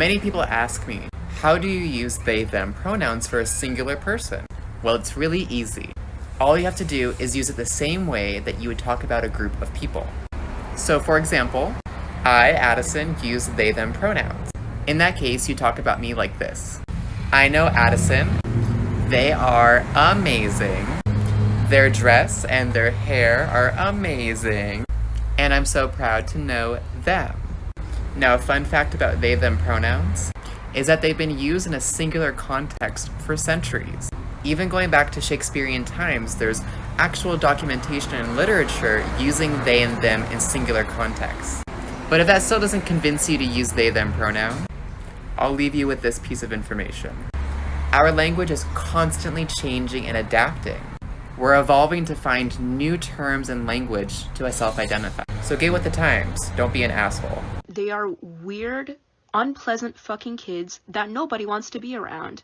Many people ask me, how do you use they, them pronouns for a singular person? Well, it's really easy. All you have to do is use it the same way that you would talk about a group of people. So for example, I, Addison, use they, them pronouns. In that case, you talk about me like this. I know Addison. They are amazing. Their dress and their hair are amazing. And I'm so proud to know them. Now, a fun fact about they, them pronouns is that they've been used in a singular context for centuries. Even going back to Shakespearean times, there's actual documentation in literature using they and them in singular contexts. But if that still doesn't convince you to use they, them pronoun, I'll leave you with this piece of information. Our language is constantly changing and adapting. We're evolving to find new terms and language to self-identify. So get with the times, don't be an asshole. They are weird, unpleasant fucking kids that nobody wants to be around.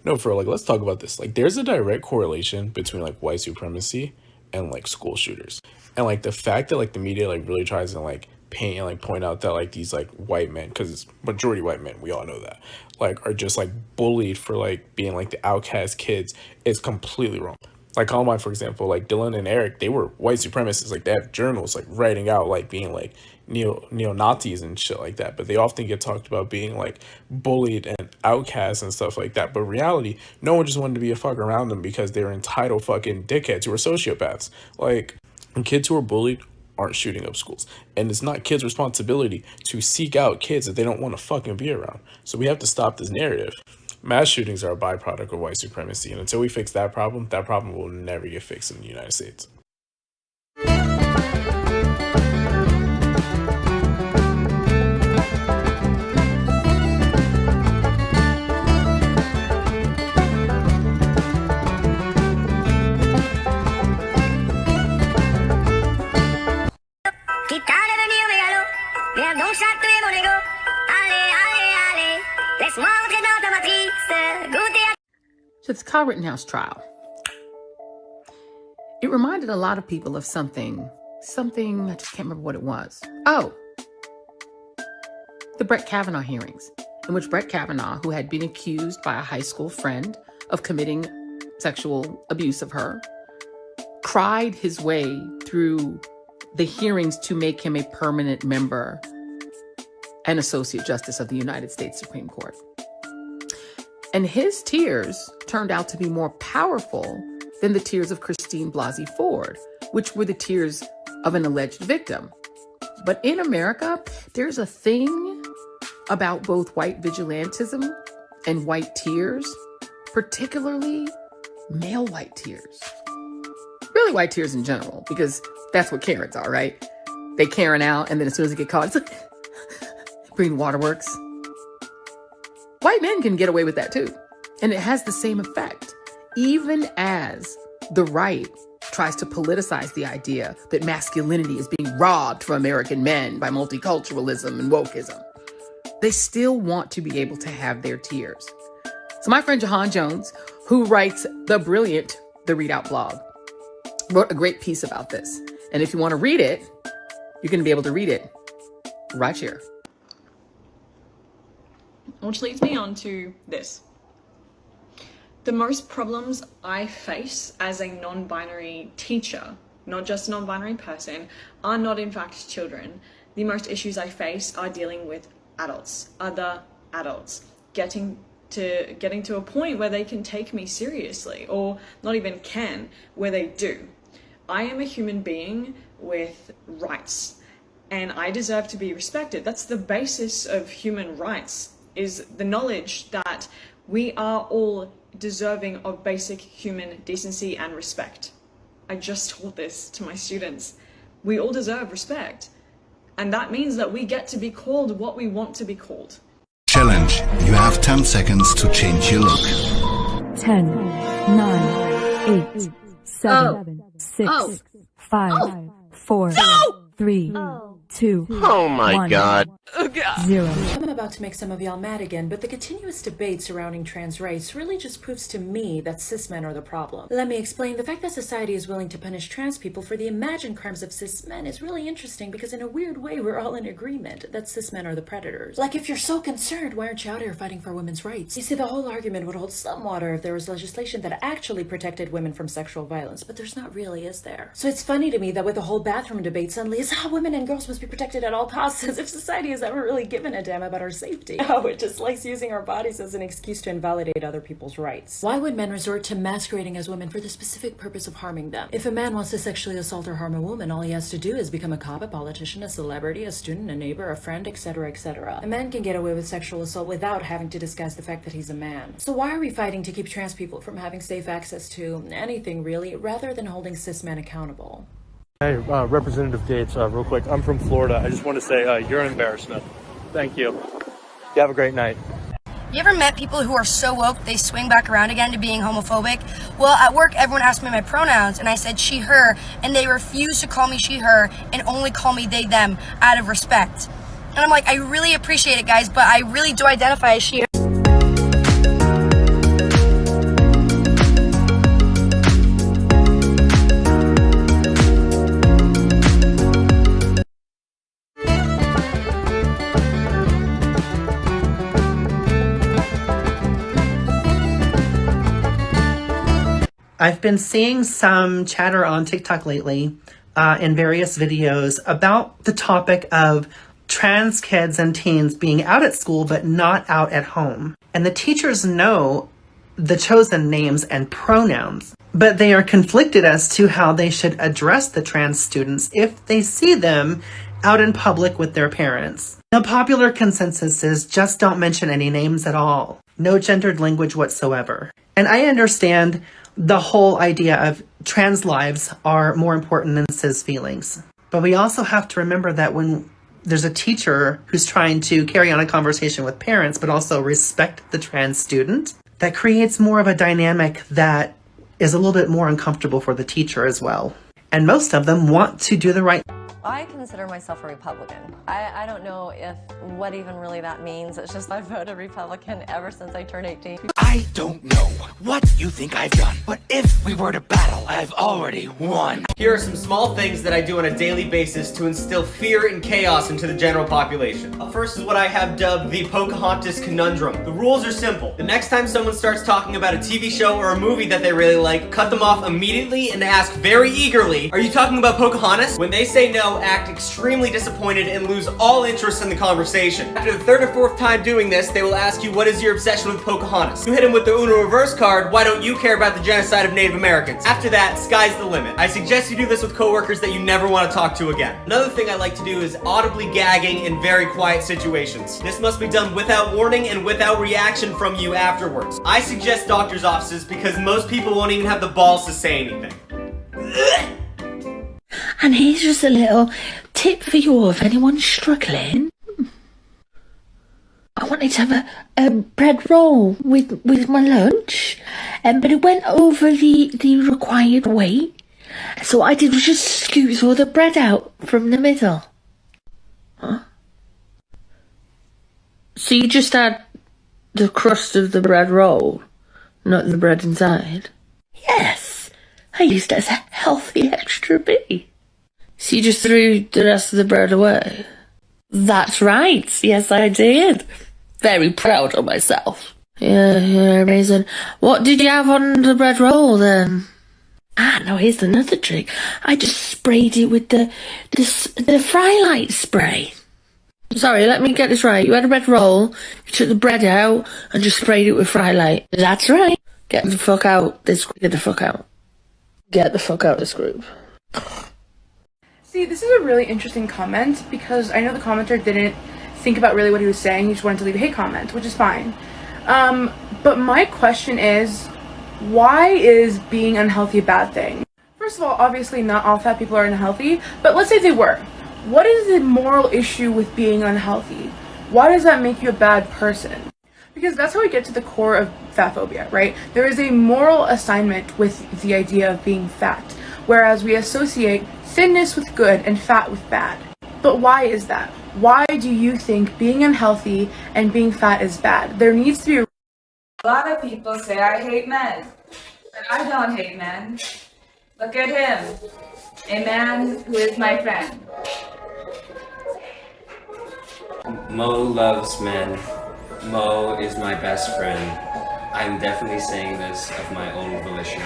No, for real, like, let's talk about this. Like, there's a direct correlation between, like, white supremacy and, like, school shooters. And, like, the fact that, like, the media, like, really tries to, like, paint and, like, point out that, like, these, like, white men, because it's majority white men, we all know that, like, are just, like, bullied for, like, being, like, the outcast kids is completely wrong. Like, Columbine, for example, like, Dylan and Eric, they were white supremacists. Like, they have journals, like, writing out, like, being, like, neo-Nazis and shit like that. But they often get talked about being, like, bullied and outcasts and stuff like that. But reality, no one just wanted to be a fuck around them because they were entitled fucking dickheads who were sociopaths. Like, and kids who are bullied aren't shooting up schools. And it's not kids' responsibility to seek out kids that they don't want to fucking be around. So we have to stop this narrative. Mass shootings are a byproduct of white supremacy, and until we fix that problem will never get fixed in the United States. So the Kyle Rittenhouse trial, it reminded a lot of people of something, I just can't remember what it was. Oh, the Brett Kavanaugh hearings, in which Brett Kavanaugh, who had been accused by a high school friend of committing sexual abuse of her, cried his way through the hearings to make him a permanent member and Associate Justice of the United States Supreme Court. And his tears turned out to be more powerful than the tears of Christine Blasey Ford, which were the tears of an alleged victim. But in America, there's a thing about both white vigilantism and white tears, particularly male white tears. Really white tears in general, because that's what Karens are, right? They Karen out, and then as soon as they get caught, it's like, Green Waterworks. White men can get away with that too. And it has the same effect. Even as the right tries to politicize the idea that masculinity is being robbed from American men by multiculturalism and wokeism, they still want to be able to have their tears. So my friend Jahan Jones, who writes the brilliant The Readout blog, wrote a great piece about this. And if you want to read it, you're going to be able to read it right here. Which leads me on to this. The most problems I face as a non-binary teacher, not just a non-binary person, are not in fact children. The most issues I face are dealing with adults, other adults, getting to a point where they can take me seriously, or not even can, where they do. I am a human being with rights, and I deserve to be respected. That's the basis of human rights, is the knowledge that we are all deserving of basic human decency and respect. I just taught this to my students. We all deserve respect. And that means that we get to be called what we want to be called. Challenge. You have 10 seconds to change your look. 10, 9, 8, 7, 6, 5, 4, 3, 2, Oh my 1, God. 0. about to make some of y'all mad again, but the continuous debate surrounding trans rights really just proves to me that cis men are the problem. Let me explain. The fact that society is willing to punish trans people for the imagined crimes of cis men is really interesting because in a weird way, we're all in agreement that cis men are the predators. Like, if you're so concerned, why aren't you out here fighting for women's rights? You see, the whole argument would hold some water if there was legislation that actually protected women from sexual violence, but there's not really, is there? So it's funny to me that with the whole bathroom debate suddenly is how women and girls must be protected at all costs, as if society has ever really given a damn about our safety. Oh, it just likes using our bodies as an excuse to invalidate other people's rights. Why would men resort to masquerading as women for the specific purpose of harming them? If a man wants to sexually assault or harm a woman, all he has to do is become a cop, a politician, a celebrity, a student, a neighbor, a friend, etc., etc. A man can get away with sexual assault without having to disguise the fact that he's a man. So why are we fighting to keep trans people from having safe access to anything, really, rather than holding cis men accountable? Hey, Representative Gates, real quick. I'm from Florida. I just want to say you're an embarrassment. Thank you. You have a great night. You ever met people who are so woke they swing back around again to being homophobic? Well, at work, everyone asked me my pronouns, and I said she, her, and they refused to call me she, her, and only call me they, them, out of respect. And I'm like, I really appreciate it, guys, but I really do identify as she, her. I've been seeing some chatter on TikTok lately in various videos about the topic of trans kids and teens being out at school but not out at home. And the teachers know the chosen names and pronouns, but they are conflicted as to how they should address the trans students if they see them out in public with their parents. The popular consensus is just don't mention any names at all. No gendered language whatsoever. And I understand the whole idea of trans lives are more important than cis feelings. But we also have to remember that when there's a teacher who's trying to carry on a conversation with parents, but also respect the trans student, that creates more of a dynamic that is a little bit more uncomfortable for the teacher as well. And most of them want to do the right. I consider myself a Republican. I don't know what even really that means. It's just I've voted Republican ever since I turned 18. I don't know what you think I've done, but if we were to battle, I've already won. Here are some small things that I do on a daily basis to instill fear and chaos into the general population. First is what I have dubbed the Pocahontas Conundrum. The rules are simple. The next time someone starts talking about a TV show or a movie that they really like, cut them off immediately and ask very eagerly, "Are you talking about Pocahontas?" When they say no, act extremely disappointed and lose all interest in the conversation. After the third or fourth time doing this, they will ask you, "What is your obsession with Pocahontas?" You hit them with the Uno reverse card, "Why don't you care about the genocide of Native Americans?" After that, sky's the limit. I suggest you do this with coworkers that you never want to talk to again. Another thing I like to do is audibly gagging in very quiet situations. This must be done without warning and without reaction from you afterwards. I suggest doctor's offices because most people won't even have the balls to say anything. And here's just a little tip for you if anyone's struggling. I wanted to have a bread roll with my lunch, but it went over the required weight. So what I did was just scoot all the bread out from the middle. Huh? So you just had the crust of the bread roll, not the bread inside? Yes. I used it as a healthy extra B. So you just threw the rest of the bread away? That's right. Yes, I did. Very proud of myself. Yeah, amazing. What did you have on the bread roll then? No, here's another trick. I just sprayed it with the fry light spray. Sorry, let me get this right. You had a bread roll, you took the bread out, and just sprayed it with fry light. That's right. Get the fuck out. Get the fuck out. Get the fuck out of this group. See, this is a really interesting comment because I know the commenter didn't think about really what he was saying. He just wanted to leave a hate comment, which is fine. But my question is, why is being unhealthy a bad thing? First of all, obviously not all fat people are unhealthy, but let's say they were. What is the moral issue with being unhealthy? Why does that make you a bad person? Because that's how we get to the core of fat phobia, right? There is a moral assignment with the idea of being fat, whereas we associate thinness with good and fat with bad. But why is that? Why do you think being unhealthy and being fat is bad? There needs to be a lot of people say I hate men, but I don't hate men. Look at him, a man who is my friend. Mo loves men. Mo is my best friend. I'm definitely saying this of my own volition.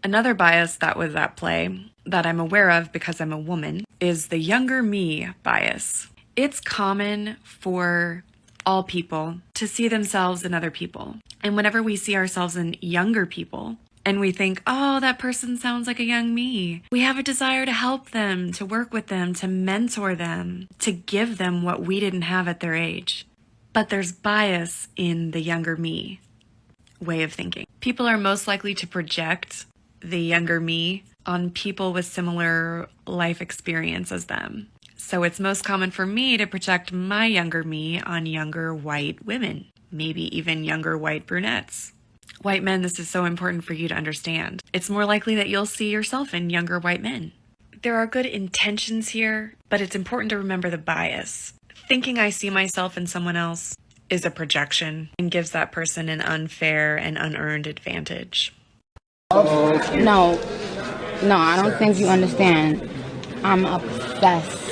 Another bias that was at play, that I'm aware of because I'm a woman, is the younger me bias. It's common for all people to see themselves in other people. And whenever we see ourselves in younger people, and we think, oh, that person sounds like a young me, we have a desire to help them, to work with them, to mentor them, to give them what we didn't have at their age. But there's bias in the younger me way of thinking. People are most likely to project the younger me on people with similar life experience as them. So it's most common for me to project my younger me on younger white women, maybe even younger white brunettes. White men, this is so important for you to understand. It's more likely that you'll see yourself in younger white men. There are good intentions here, but it's important to remember the bias. Thinking I see myself in someone else is a projection and gives that person an unfair and unearned advantage. No, I don't think you understand. I'm obsessed